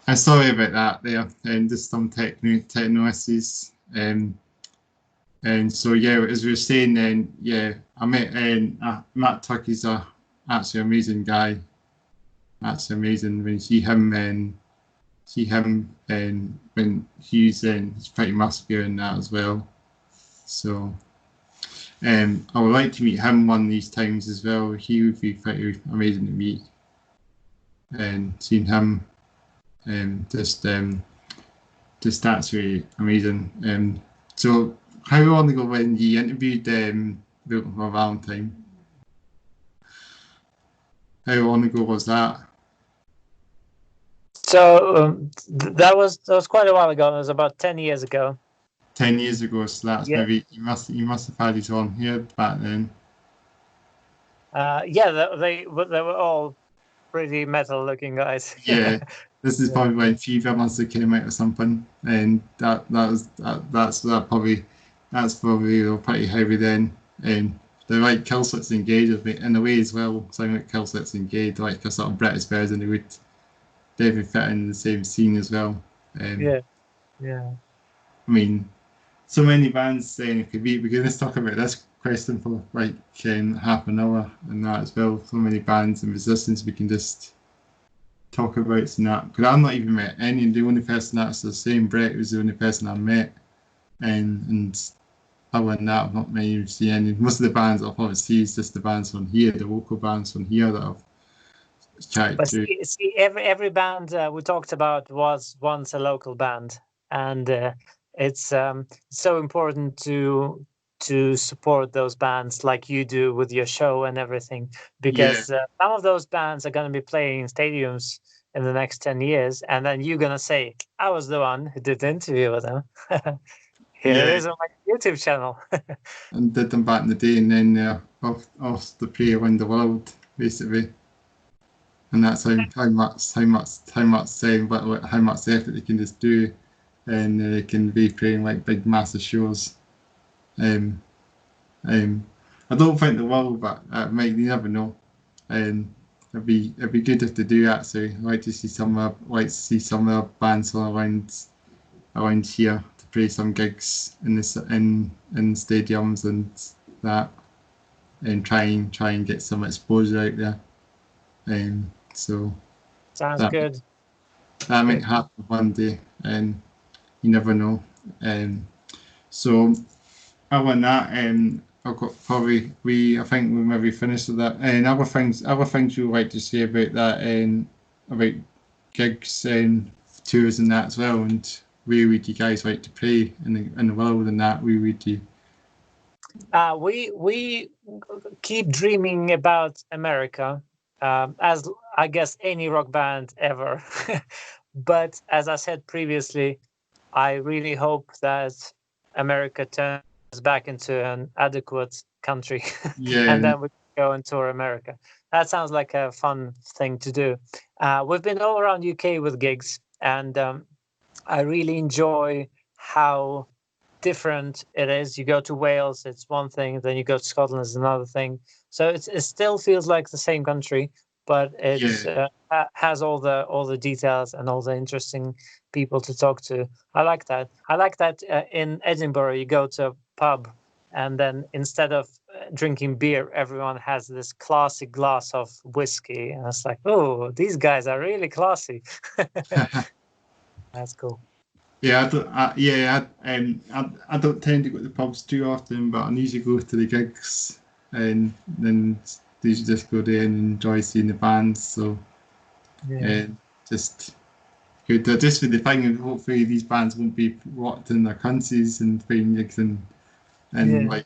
I'm sorry about that there, and just some techno issues. And so yeah, as we were saying then, yeah, I met Matt Tucky's a actually amazing guy. That's amazing when you see him and when he's pretty muscular in that as well. So I would like to meet him one of these times as well. He would be pretty amazing to meet. And seeing him just absolutely amazing. So how long ago when you interviewed Milton for Valentine? How long ago was that? So that was quite a while ago. It was about 10 years ago. 10 years ago, so that's Yeah. maybe you must have had it on here back then. Yeah, they were all pretty metal looking guys. Yeah, this is probably when FIFA must have came out or something, and that's probably pretty heavy then. And they're like Killswitch Engage in a way as well. Something like Killswitch Engage, like a sort of British version, they would definitely fit in the same scene as well. Yeah. I mean, so many bands saying it could be. We're going to talk about this question for like half an hour and that as well. So many bands and Resistance we can just talk about and that. Because I've not even met any. The only person that's the same Brett was the only person I met, and other than that, I've not many seen any. Most of the bands I've probably seen is just the bands from here, the local bands from here that I've chatted But to. see, every band we talked about was once a local band, and it's so important to support those bands like you do with your show and everything, because some of those bands are going to be playing in stadiums in the next 10 years, and then you're going to say, I was the one who did the interview with them. Here it is on my YouTube channel. And did them back in the day, and then off the play around the world, basically. And that's how much effort they can just do, and they can be playing like big massive shows. I don't think they will, but you never know. It'd be good if they do actually. I'd like to see some of the bands around here to play some gigs in stadiums and that, and try and get some exposure out there. So sounds good. That might happen one day, and you never know. So other than that, I've got I think we maybe finished with that. And other things you would like to say about that, about gigs and tours and that as well, and where would you guys like to play in the world and that? Where would you? We keep dreaming about America, as I guess any rock band ever. But as I said previously, I really hope that America turns back into an adequate country, and then we go and tour America. That sounds like a fun thing to do. We've been all around UK with gigs, and I really enjoy how different it is. You go to Wales, it's one thing, then you go to Scotland, it's another thing. So it still feels like the same country, but it has all the details and all the interesting people to talk to. I like that. In Edinburgh, you go to a pub, and then instead of drinking beer, everyone has this classy glass of whiskey, and it's like, oh, these guys are really classy. That's cool. Yeah, I don't tend to go to the pubs too often, but I usually go to the gigs, and then usually just go there and enjoy seeing the bands. So just good. Just for the thing, and hopefully these bands won't be locked in their countries and playing gigs and like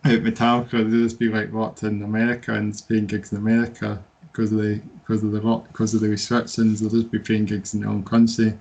out Metallica, they'll just be like locked in America and playing gigs in America because of the restrictions. They'll just be playing gigs in their own country.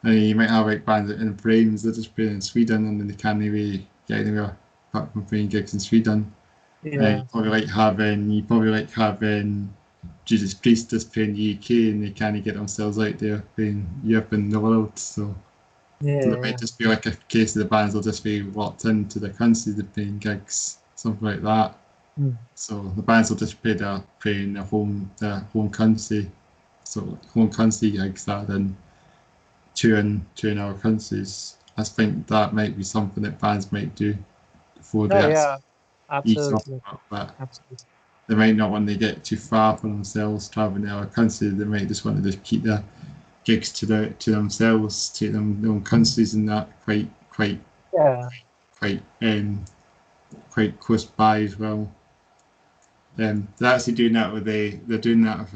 And you might have like bands in Flames, they're just playing in Sweden, and then they can't really get anywhere apart from playing gigs in Sweden. You probably like having Judas Priest just playing the UK, and they can't get themselves out there playing Europe and the world. So it might just be like a case of the bands will just be locked into the country to playing gigs, something like that. So the bands will just play in their home country, so home country gigs that then touring our countries. I think that might be something that bands might do before they No, actually yeah, ease off. absolutely, But absolutely. they might not want to get too far for themselves traveling to our country. They might just want to just keep their gigs to themselves, to their own countries, and that Yeah, quite quite close by as well. They're actually doing that with they're doing that with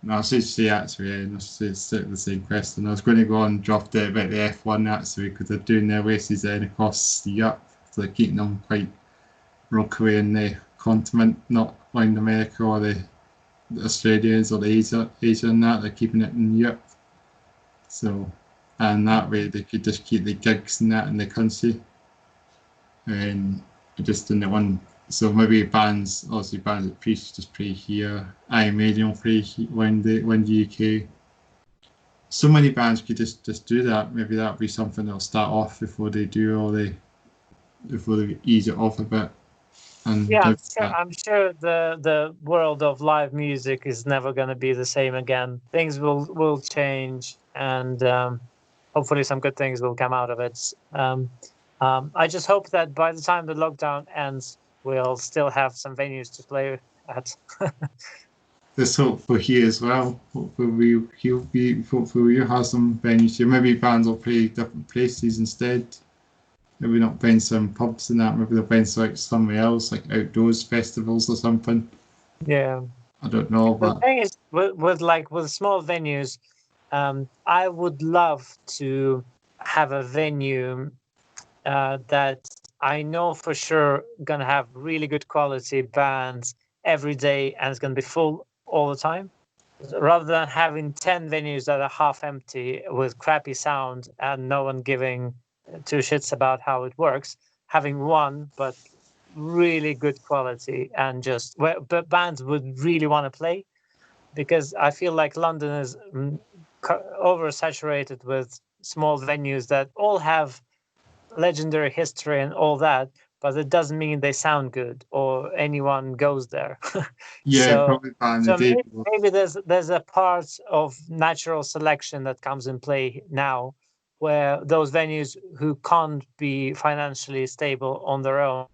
no, I should say actually, I should say the same question. I was going to go on and drop it about the F1 actually because they're doing their races across Europe, so they're keeping them quite locally in the continent, not around America or the Australians or the Asia and that. They're keeping it in Europe. So, and that way they could just keep the gigs and that in the country, and just in the one. So maybe obviously bands that Priest just play here. Iron Maiden will play when the UK. So many bands could just do that. Maybe that would be something they'll start off before they do before they ease it off a bit. And yeah. I'm sure the world of live music is never going to be the same again. Things will change, and hopefully some good things will come out of it. I just hope that by the time the lockdown ends, we'll still have some venues to play at. let's hope for here as well. Hopefully you have some venues here. Maybe bands will play different places instead. Maybe not playing some pubs and that. Maybe they'll play like somewhere else, like outdoors festivals or something. Yeah. I don't know, The but thing is, with small venues, I would love to have a venue that I know for sure gonna have really good quality bands every day, and it's gonna be full all the time. Rather than having 10 venues that are half empty with crappy sound and no one giving two shits about how it works, having one but really good quality and just where but bands would really want to play, because I feel like London is oversaturated with small venues that all have legendary history and all that, but it doesn't mean they sound good or anyone goes there. yeah, so probably back in the so day. maybe there's a part of natural selection that comes in play now, where those venues who can't be financially stable on their own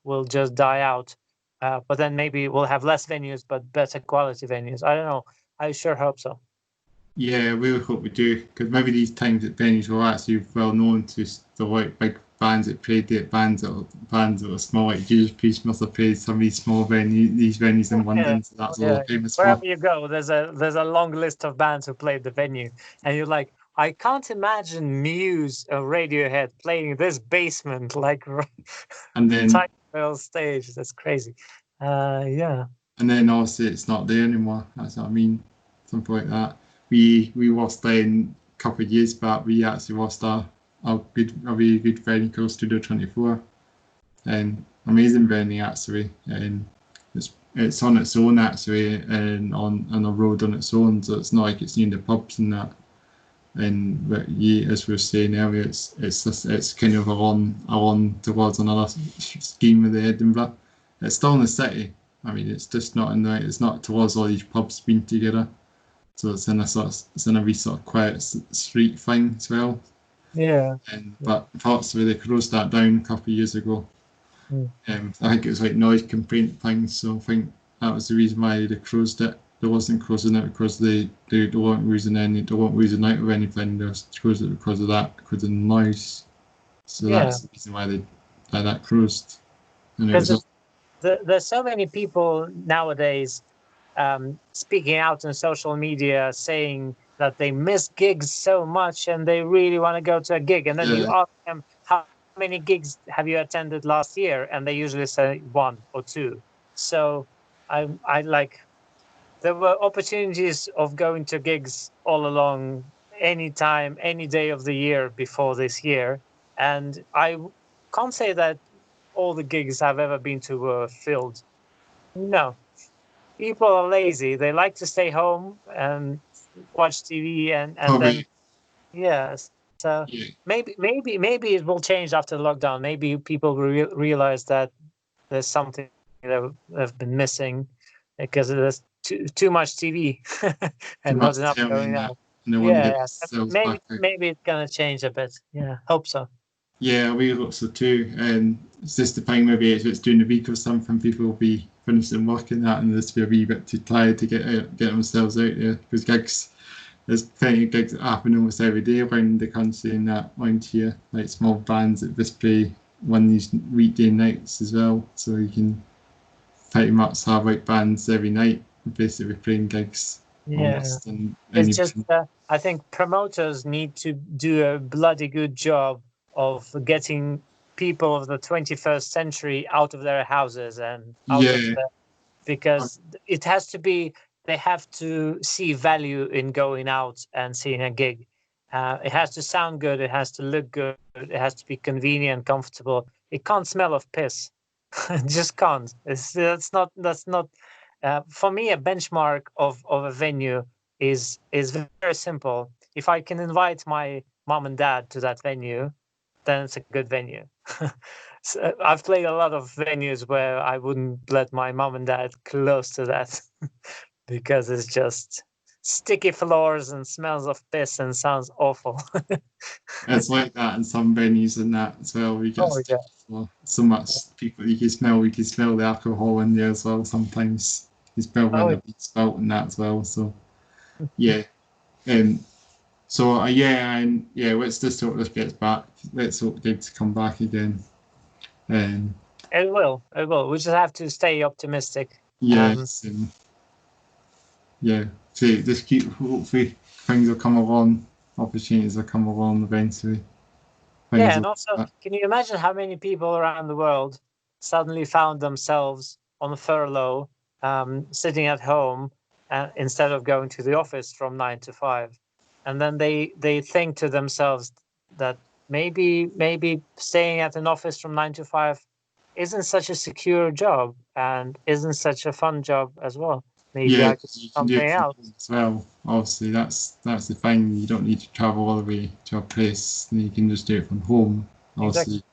will just die out. But then maybe we'll have less venues, but better quality venues. I don't know. I sure hope so. Yeah, we really hope we do, because maybe these times at venues were actually well known to the like big bands that played the bands that were small, like Judas Priest must have played some of these these venues in Yeah, London, so that's all yeah. they're famous for. Wherever you go, there's a long list of bands who played the venue, and you're like, I can't imagine Muse or Radiohead playing this basement like And then type of stage. That's crazy. Yeah. obviously it's not there anymore. That's what I mean. Something like that. We lost then a couple of years back. We actually lost a really good venue called Studio 24, and amazing venue actually, and it's on its own actually, and on a road on its own. So it's not like it's near the pubs and that. And but yeah, as we were saying earlier, it's kind of along towards another scheme of the Edinburgh. It's still in the city. I mean, it's just not it's not towards all these pubs being together. So it's in a wee sort of quiet street thing as well. Yeah. And but parts where they closed that down a couple of years ago. Mm. I think it was like noise complaint things. So I think that was the reason why they closed it. They wasn't closing it because they weren't losing out of anything. They just closed it because of that, because of the noise. So Yeah. that's the reason why that closed. And it was Because there's so many people nowadays speaking out on social media saying that they miss gigs so much and they really want to go to a gig. And then you yeah, ask them, how many gigs have you attended last year? And they usually say one or two. So I like, there were opportunities of going to gigs all along, any time, any day of the year before this year. And I can't say that all the gigs I've ever been to were filled. No, people are lazy. They like to stay home and watch TV, and then probably yeah. So yeah. maybe it will change after the lockdown. Maybe people will realize that there's something that they've been missing because there's too much TV Too and much not enough telling going that. out. and they want to get Yeah, themselves maybe back out. maybe it's gonna change a bit. Yeah, hope so. Yeah, we hope so too. And it's just the thing, maybe if it's during the week or something, people will be finishing work and that, and just be a wee bit too tired to get themselves out there. Because gigs, there's plenty of gigs that happen almost every day around the country and that around here, like small bands that just play one of these weekday nights as well. So you can pretty much have like bands every night, basically playing gigs Yeah, almost in it's any. just I think promoters need to do a bloody good job of getting people of the 21st century out of their houses and out of Yeah, because it has to be, they have to see value in going out and seeing a gig. It has to sound good, it has to look good, it has to be convenient, comfortable. It can't smell of piss. It just can't. That's not for me a benchmark of a venue is very simple. If I can invite my mom and dad to that venue, then it's a good venue. So I've played a lot of venues where I wouldn't let my mom and dad close to that because it's just sticky floors and smells of piss and sounds awful. it's like that in some venues and that as well. We get Oh yeah. so much people you can smell the alcohol in there as well sometimes. You smell when Oh they're being spilt and that as well. So yeah. Um so yeah, and yeah, let's just hope this gets back. Let's hope gigs come back again. Um it will. It will. We just have to stay optimistic. yes, and yeah. So just keep hopefully things will come along, opportunities will come along eventually. Yeah, Things and will also, can you imagine how many people around the world suddenly found themselves on furlough, sitting at home instead of going to the office from 9 to 5, and then they think to themselves that maybe staying at an office from 9 to 5 isn't such a secure job and isn't such a fun job as well. Maybe yeah, I could 'cause do you can do something it from home else. as well. Obviously, that's the thing. You don't need to travel all the way to a place. You can just do it from home. Exactly. Obviously,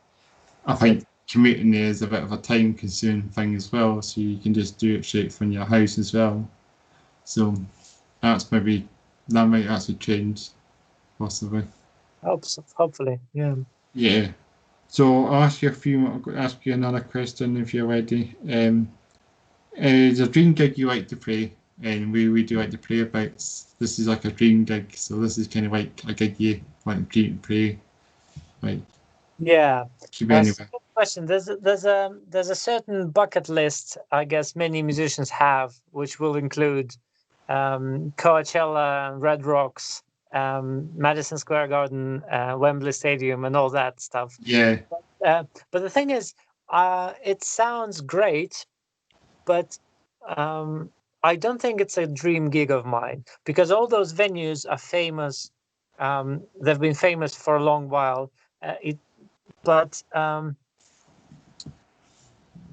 I But think commuting there is a bit of a time-consuming thing as well. So you can just do it straight from your house as well. So that's maybe that might actually change possibly. hopefully, yeah. Yeah. So I'll ask you a few. I'll ask you another question if you're ready. Is a dream gig you like to play, and where would you like to play about? This is like a dream gig, so this is kind of like a gig you want to play. Like, Yeah, should be that's a anywhere. good question. There's a certain bucket list I guess many musicians have, which will include Coachella, Red Rocks, Madison Square Garden, Wembley Stadium, and all that stuff. Yeah, But the thing is, it sounds great, but um, I don't think it's a dream gig of mine because all those venues are famous. They've been famous for a long while. But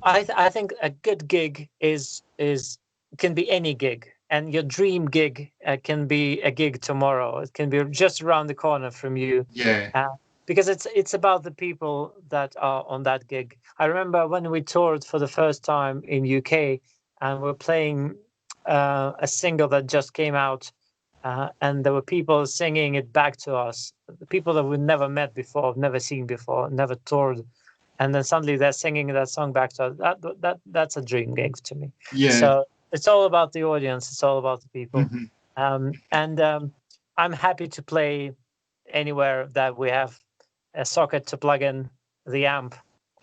I think a good gig is can be any gig, and your dream gig can be a gig tomorrow. It can be just around the corner from you, yeah, uh, because it's about the people that are on that gig. I remember when we toured for the first time in UK, and we're playing a single that just came out, and there were people singing it back to us. The people that we'd never met before, never seen before, never toured, and then suddenly they're singing that song back to us. That's a dream gig to me. yeah. So it's all about the audience. It's all about the people, Hmm. and I'm happy to play anywhere that we have a socket to plug in the amp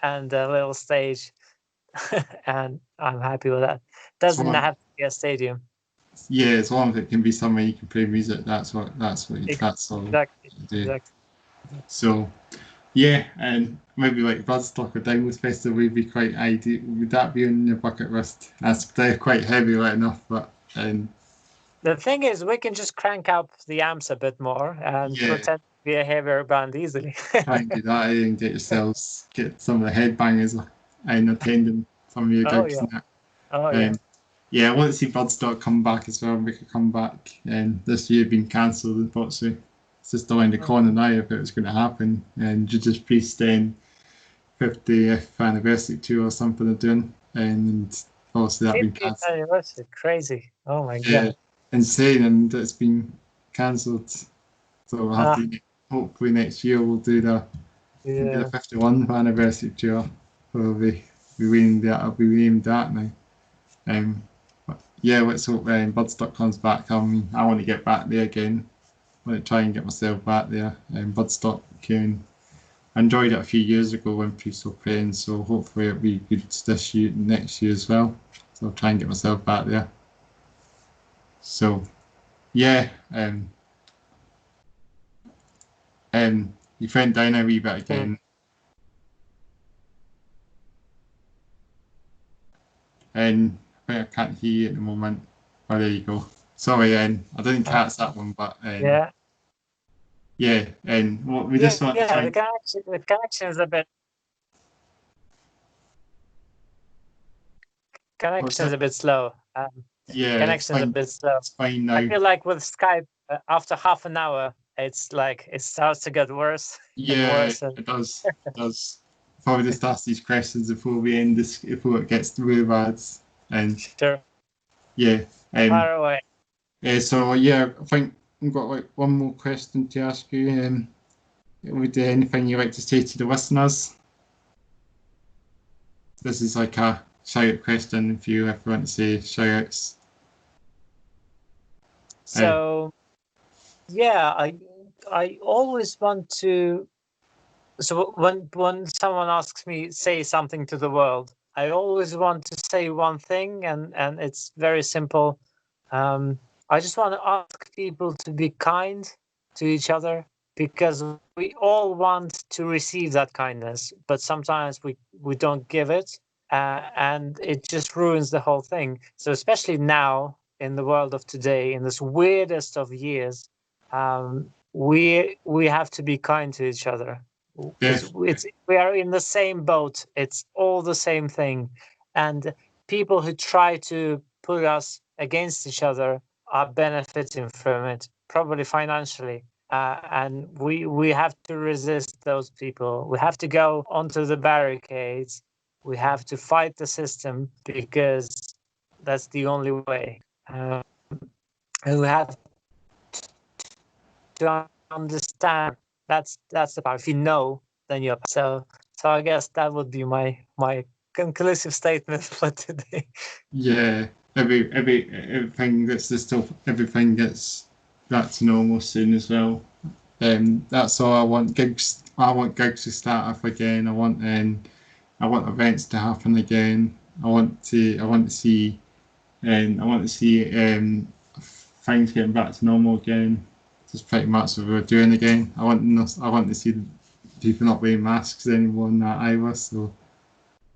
and a little stage, and I'm happy with that. As Doesn't long, have to be a stadium. yeah, as long as it can be somewhere you can play music, that's all you Exactly, do. exactly. So yeah, and maybe like Bloodstock or Download Festival would be quite ideal. Would that be on your bucket list? They're quite heavy right enough, but The thing is, we can just crank up the amps a bit more and yeah. pretend to be a heavier band easily. Try and do that and get some of the headbangers in attending some of your Oh gigs yeah, and that. oh yeah. Um, yeah, I want to see Bloodstock come back as well, make a comeback. And this year being cancelled, unfortunately. It's just around the corner now if it was going to happen. And Judas Priest then 50th anniversary tour or something they're doing. And obviously that been 50th cancelled. anniversary, crazy. Oh my Yeah, god. insane. And it's been cancelled. So we'll have to, hopefully next year we'll do the 51st anniversary tour. Probably be aimed that now. But yeah, let's hope Budstock comes back. I mean, I want to get back there again. I want to try and get myself back there. Budstock, I enjoyed it a few years ago when Priest were playing, so hopefully it'll be good this year, next year as well. So I'll try and get myself back there. So yeah, you went down a wee bit again. And I can't hear you at the moment. Oh, there you go. Sorry, I didn't catch that one, but yeah, and what we just want to try. The connection is a bit. Connection is a bit slow. Connection is a bit slow. It's fine now. I feel like with Skype, after half an hour, it's like it starts to get worse. Yeah, worse it does. It does. Probably just ask these questions before we end this, before it gets really bad. And sure. Yeah. Far away. So yeah, I think I've got like one more question to ask you. Would there anything you'd like to say to the listeners? This is like a shout-out question if you want to say shout-outs. So yeah, I always want to. So when someone asks me say something to the world, I always want to say one thing, and it's very simple. I just want to ask people to be kind to each other, because we all want to receive that kindness, but sometimes we don't give it, and it just ruins the whole thing. So especially now in the world of today, in this weirdest of years, we have to be kind to each other. We are in the same boat. It's all the same thing, and people who try to put us against each other are benefiting from it, probably financially. And we have to resist those people. We have to go onto the barricades. We have to fight the system, because that's the only way. And we have to understand that's the power. If you know, then you're. So I guess that would be my conclusive statement for today. Yeah, everything gets back to normal soon as well. That's all I want. Gigs to start up again. I want events to happen again. I want to see things getting back to normal again. Just pretty much what we're doing again. I want to see people not wearing masks anymore in that either. So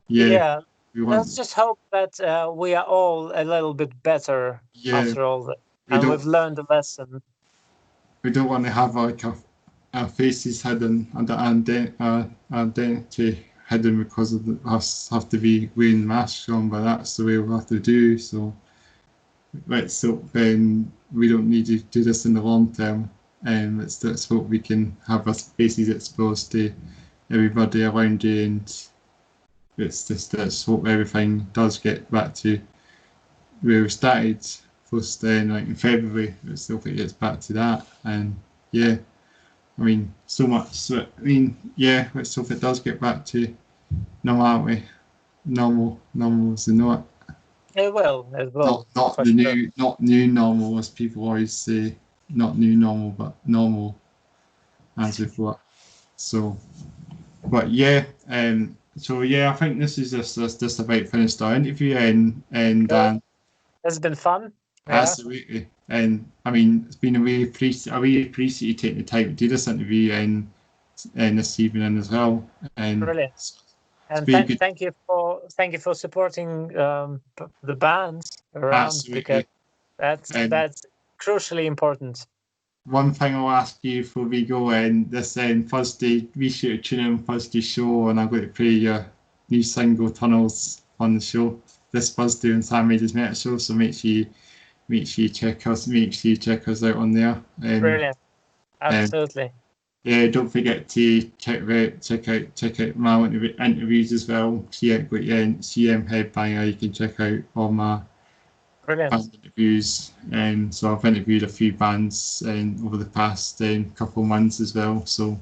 yeah. Let's just hope that we are all a little bit better after all that, and we've learned a lesson. We don't want to have like our faces hidden and our identity hidden because of us have to be wearing masks on, but that's the way we'll have to do. So let's hope we don't need to do this in the long term, and let's hope we can have our faces exposed to everybody around you, and let's hope everything does get back to where we started first like in February. Let's hope it gets back to that, and yeah, I mean so much. So, I mean, yeah, let's hope it does get back to normality, normal as they know it. It will. Not new normal as people always say. Not new normal, but normal as before. So, but yeah, so yeah, I think this is just about finished our interview, and it's been fun. Absolutely, and I mean it's been a really appreciate you taking the time to do this interview and this evening as well. And brilliant. And thank you for supporting the bands around. Absolutely. Because that's crucially important. One thing I'll ask you before we go in, this Thursday, we shoot a tune in Thursday show, and I'm going to play your new single Tunnels on the show this Thursday on Sam Raiders Metal Show. So make sure you check us out on there. Brilliant, absolutely. Yeah, don't forget to check out my interviews as well. See Headbanger. You can check out all my Brilliant. band interviews. So I've interviewed a few bands over the past couple of months as well. So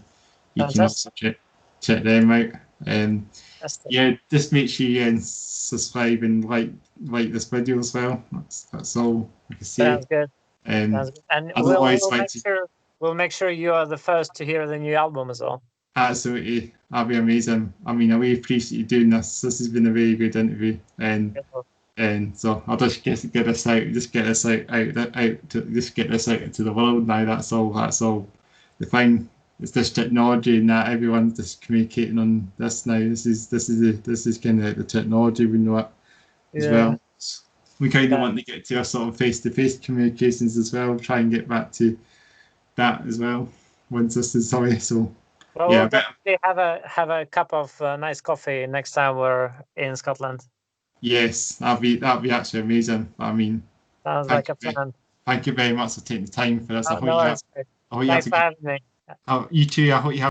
you can also Fantastic. check them out. Fantastic. Yeah, just make sure you subscribe and like this video as well. That's all I can say. Sounds good. Sounds good. And I'd we'll always we'll like make to. sure you are the first to hear the new album as well. Absolutely, that'd be amazing. I mean, I really appreciate you doing this. This has been a very good interview, and so I'll just get this out, just get this just get this out into the world now. That's all. That's all. The thing. It's this technology and that everyone's just communicating on this now. This is kind of the technology we know it as well. We kind of want to get to our sort of face-to-face communications as well. Try and get back to that as well once this is sorry. So well, yeah, we'll definitely have a cup of nice coffee next time we're in Scotland. yes, that'd be actually amazing. I mean, sounds like a plan. Thank you very much for taking the time for this. I hope No you worries. have, I hope you have Thanks a for good. having me. You too. I hope you have.